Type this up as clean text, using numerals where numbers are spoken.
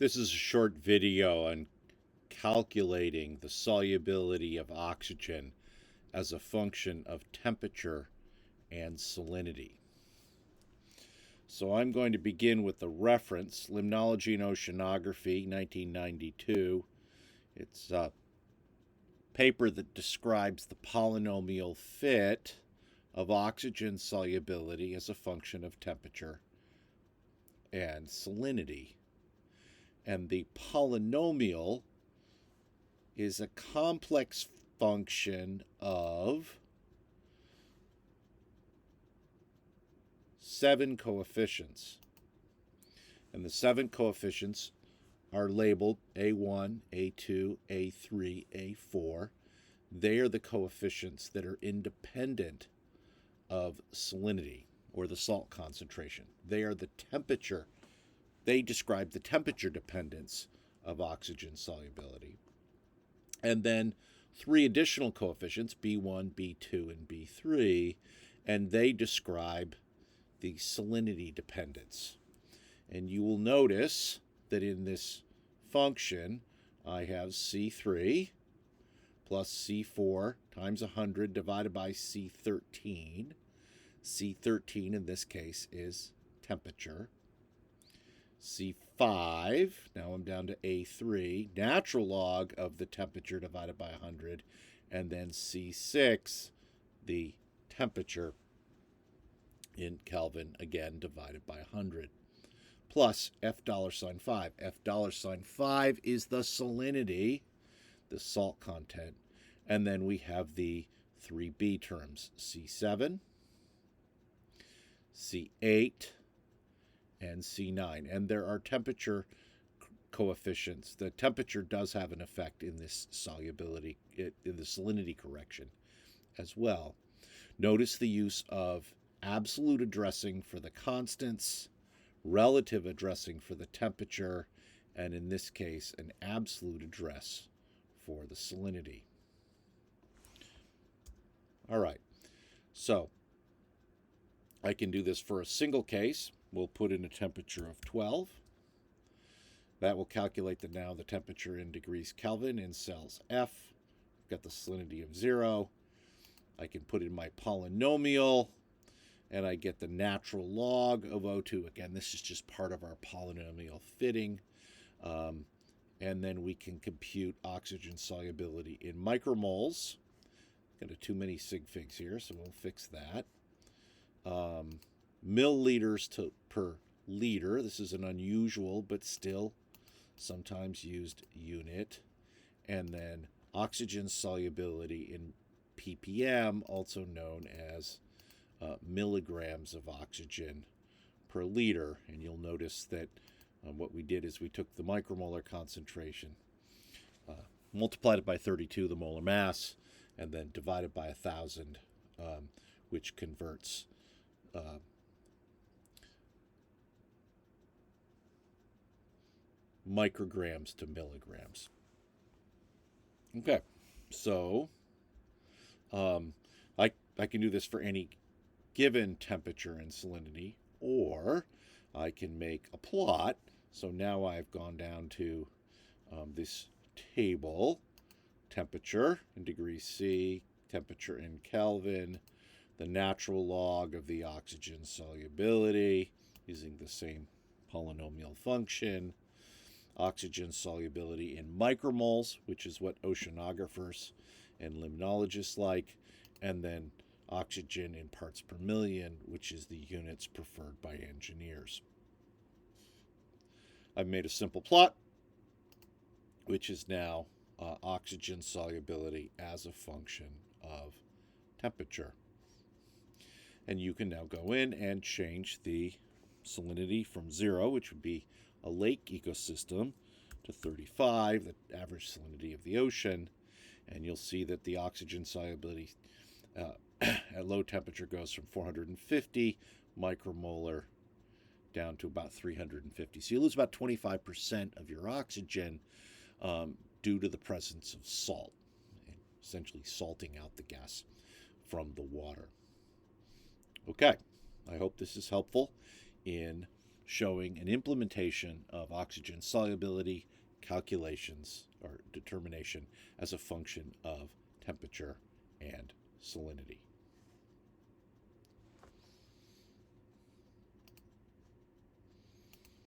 This is a short video on calculating the solubility of oxygen as a function of temperature and salinity. So I'm going to begin with the reference, Limnology and Oceanography, 1992. It's a paper that describes the polynomial fit of oxygen solubility as a function of temperature and salinity. And the polynomial is a complex function of 7 coefficients. And the 7 coefficients are labeled A1, A2, A3, A4. They are the coefficients that are independent of salinity, or the salt concentration. They are the temperature. They describe the temperature dependence of oxygen solubility. And then 3 additional coefficients, B1, B2, and B3, and they describe the salinity dependence. And you will notice that in this function, I have C3 plus C4 times 100 divided by C13. C13 in this case is temperature. C5, now I'm down to A3, natural log of the temperature divided by 100, and then C6, the temperature in Kelvin, again, divided by 100, plus $5. $5 is the salinity, the salt content, and then we have the 3B terms, C7, C8, and C9. And there are temperature coefficients. The temperature does have an effect in this solubility, in the salinity correction as well. Notice the use of absolute addressing for the constants, relative addressing for the temperature, and in this case, an absolute address for the salinity. All right, so I can do this for a single case. We'll put in a temperature of 12. That will calculate the temperature in degrees Kelvin in cells F. Got the salinity of 0. I can put in my polynomial, and I get the natural log of O2. Again, this is just part of our polynomial fitting. And then we can compute oxygen solubility in micromoles. Got too many sig figs here, so we'll fix that. Milliliters per liter. This is an unusual but still sometimes used unit. And then oxygen solubility in ppm, also known as milligrams of oxygen per liter. And you'll notice that what we did is we took the micromolar concentration, multiplied it by 32, the molar mass, and then divided by 1,000, which converts micrograms to milligrams. Okay, so I can do this for any given temperature and salinity, or I can make a plot. So now I've gone down to this table, temperature in degrees C, temperature in Kelvin, the natural log of the oxygen solubility using the same polynomial function, oxygen solubility in micromoles, which is what oceanographers and limnologists like, and then oxygen in parts per million, which is the units preferred by engineers. I've made a simple plot, which is now oxygen solubility as a function of temperature. And you can now go in and change the salinity from 0, which would be a lake ecosystem, to 35, the average salinity of the ocean. And you'll see that the oxygen solubility at low temperature goes from 450 micromolar down to about 350. So you lose about 25% of your oxygen due to the presence of salt, essentially salting out the gas from the water. Okay, I hope this is helpful in showing an implementation of oxygen solubility calculations or determination as a function of temperature and salinity.